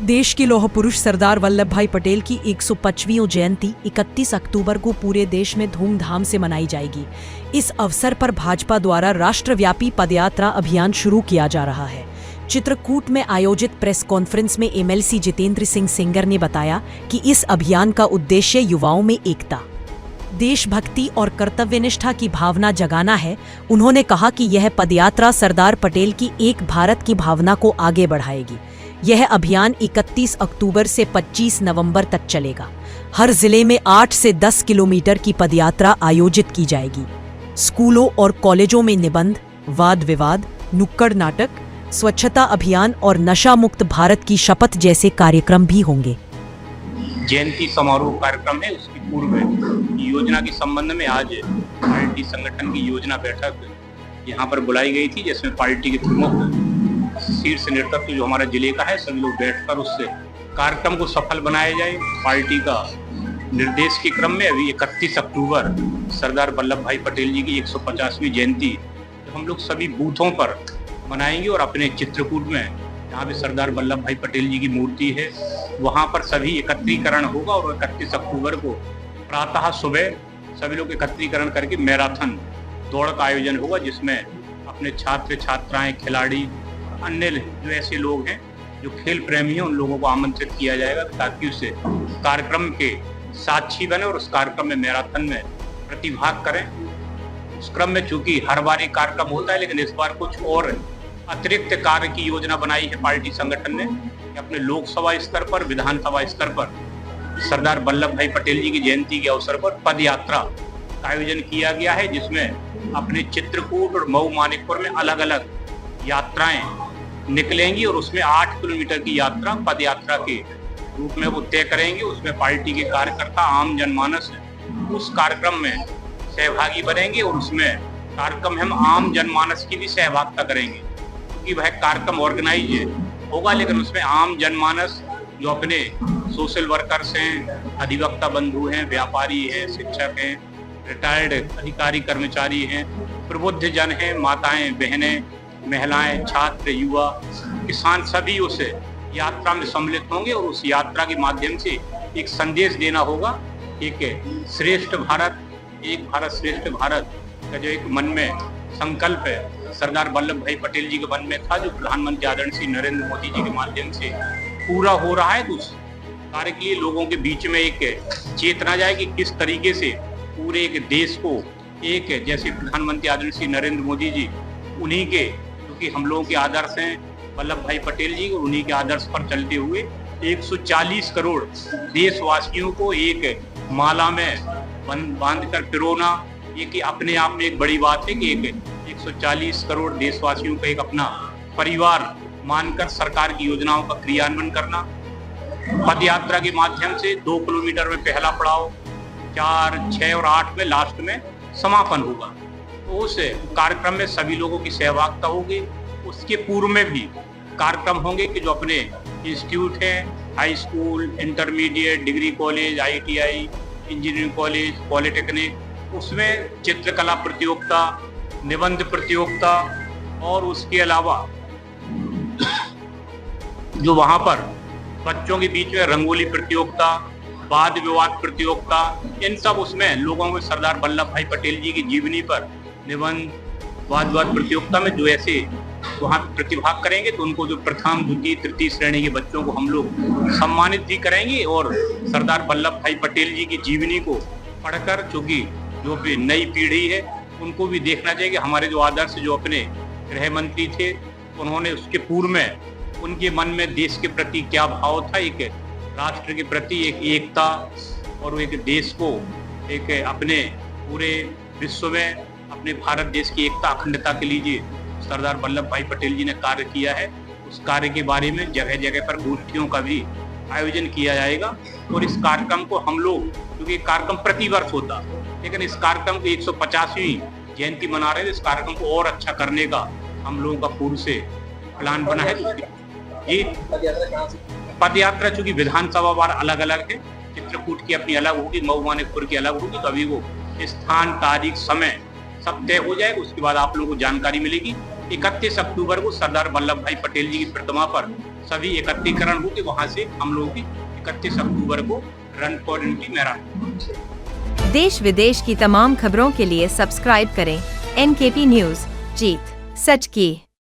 देश के लौह पुरुष सरदार वल्लभ भाई पटेल की 125वीं जयंती 31 अक्टूबर को पूरे देश में धूमधाम से मनाई जाएगी। इस अवसर पर भाजपा द्वारा राष्ट्रव्यापी पदयात्रा अभियान शुरू किया जा रहा है। चित्रकूट में आयोजित प्रेस कॉन्फ्रेंस में एमएलसी जितेंद्र सिंह सेंगर ने बताया कि इस अभियान का उद्देश्य युवाओं में एकता, देशभक्ति और कर्तव्यनिष्ठा की भावना जगाना है। उन्होंने कहा कि यह पदयात्रा सरदार पटेल की एक भारत की भावना को आगे बढ़ाएगी। यह अभियान 31 अक्टूबर से 25 नवंबर तक चलेगा। हर जिले में 8 से 10 किलोमीटर की पदयात्रा आयोजित की जाएगी। स्कूलों और कॉलेजों में निबंध, वाद विवाद, नुक्कड़ नाटक, स्वच्छता अभियान और नशा मुक्त भारत की शपथ जैसे कार्यक्रम भी होंगे। जयंती समारोह कार्यक्रम है, उसकी पूर्व योजना के संबंध में आज पार्टी संगठन की योजना बैठक यहाँ पर बुलाई गई थी, जिसमें पार्टी के प्रमुख शीर्ष नेतृत्व जो हमारा जिले का है सभी लोग बैठकर उस कार्यक्रम को सफल बनाया जाए। पार्टी का निर्देश के क्रम में अभी 31 अक्टूबर सरदार वल्लभ भाई पटेल जी की 150वीं जयंती हम लोग सभी बूथों पर मनाएंगे और अपने चित्रकूट में जहाँ पे सरदार वल्लभ भाई पटेल जी की मूर्ति है वहाँ पर सभी एकत्रीकरण होगा और 31 अक्टूबर को प्रातः सुबह सभी लोग एकत्रीकरण करके मैराथन दौड़ का आयोजन होगा, जिसमें अपने छात्र छात्राएं, खिलाड़ी, अन्य जो ऐसे लोग हैं जो खेल प्रेमी हैं उन लोगों को आमंत्रित किया जाएगा ताकि उस कार्यक्रम के साक्षी बने और उस कार्यक्रम में मैराथन में प्रतिभाग करें। उस क्रम में चूंकि हर बार एक कार्यक्रम होता है, लेकिन इस बार कुछ और अतिरिक्त कार्य की योजना बनाई है पार्टी संगठन ने कि अपने लोकसभा स्तर पर, विधानसभा स्तर पर सरदार वल्लभ भाई पटेल जी की जयंती के अवसर पर पद यात्रा का आयोजन किया गया है, जिसमें अपने चित्रकूट और मऊ मानिकपुर में अलग अलग यात्राएं निकलेंगी और उसमें 8 किलोमीटर की यात्रा पद यात्रा के रूप में वो तय करेंगे। उसमें पार्टी के कार्यकर्ता, आम जनमानस उस कार्यक्रम में सहभागी बनेंगे और उसमें कार्यक्रम हम आम जनमानस की भी सहभागिता करेंगे, क्योंकि वह कार्यक्रम ऑर्गेनाइज होगा, लेकिन उसमें आम जनमानस जो अपने सोशल वर्कर्स हैं, अधिवक्ता बंधु हैं, व्यापारी हैं, शिक्षक हैं, रिटायर्ड अधिकारी कर्मचारी हैं, प्रबुद्ध जन हैं, माताएं, बहनें, महिलाएं, छात्र, युवा, किसान सभी उस यात्रा में सम्मिलित होंगे और उस यात्रा के माध्यम से एक संदेश देना होगा। एक श्रेष्ठ भारत, एक भारत श्रेष्ठ भारत का जो एक मन में संकल्प है सरदार वल्लभ भाई पटेल जी के मन में था, जो प्रधानमंत्री आदरणीय नरेंद्र मोदी जी के माध्यम से पूरा हो रहा है। तो उस कार्य के लिए लोगों के बीच में एक चेतना जाए कि किस तरीके से पूरे एक देश को एक, जैसे प्रधानमंत्री आदरणीय नरेंद्र मोदी जी उन्हीं के, क्योंकि हम लोगों के आदर्श हैं वल्लभ भाई पटेल जी, और उन्हीं के आदर्श पर चलते हुए 140 करोड़ देशवासियों को एक माला में बांधकर पिरोना, ये कि अपने आप में एक बड़ी बात है कि एक 140 करोड़ देशवासियों का एक अपना परिवार मानकर सरकार की योजनाओं का क्रियान्वयन करना। पद यात्रा के माध्यम से 2 किलोमीटर में पहला पड़ाव, 4, 6 और 8 में लास्ट में समापन होगा। तो उस कार्यक्रम में सभी लोगों की सहभागिता होगी। उसके पूर्व में भी कार्यक्रम होंगे कि जो अपने इंस्टीट्यूट हैं, high school, intermediate, degree college, ITI, engineering college, polytechnic, उसमें चित्रकला प्रतियोगिता, निबंध प्रतियोगिता और उसके अलावा जो वहाँ पर बच्चों के बीच में रंगोली प्रतियोगिता, वाद विवाद प्रतियोगिता, इन सब उसमें लोगों को सरदार वल्लभ भाई पटेल जी की जीवनी पर निबंध, वाद विवाद प्रतियोगिता में जो ऐसे वहाँ प्रतिभाग करेंगे तो उनको जो प्रथम, द्वितीय, तृतीय श्रेणी के बच्चों को हम लोग सम्मानित भी करेंगे और सरदार वल्लभ भाई पटेल जी की जीवनी को पढ़कर, चूँकि जो भी नई पीढ़ी है उनको भी देखना चाहिए कि हमारे जो आदर्श जो अपने गृह मंत्री थे उन्होंने उसके पूर्व में उनके मन में देश के प्रति क्या भाव था, एक राष्ट्र के प्रति एक एकता और एक देश को एक अपने पूरे विश्व में अपने भारत देश की एकता अखंडता के लिए सरदार वल्लभ भाई पटेल जी ने कार्य किया है। उस कार्य के बारे में जगह जगह पर गोष्ठियों का भी आयोजन किया जाएगा और इस कार्यक्रम को हम लोग, क्योंकि कार्यक्रम प्रतिवर्ष होता, लेकिन इस कार्यक्रम की 150वीं जयंती मना रहे हैं, इस कार्यक्रम को और अच्छा करने का हम लोगों का पूर्व से प्लान बना है। ये पद यात्रा चूंकि विधानसभा वार अलग अलग है, चित्रकूट की अपनी अलग होगी, मऊ मानिकपुर की अलग होगी, तो अभी वो स्थान, तारीख, समय सब तय हो जाएगा। उसके बाद आप लोगों को जानकारी मिलेगी 31 अक्टूबर को सरदार वल्लभ भाई पटेल जी की प्रतिमा पर सभी एकत्रीकरण हो के वहां से हम लोगों की 31 अक्टूबर को रन फॉर यूनिटी मैराथन। देश विदेश की तमाम खबरों के लिए सब्सक्राइब करें NKP न्यूज। जीत सच की।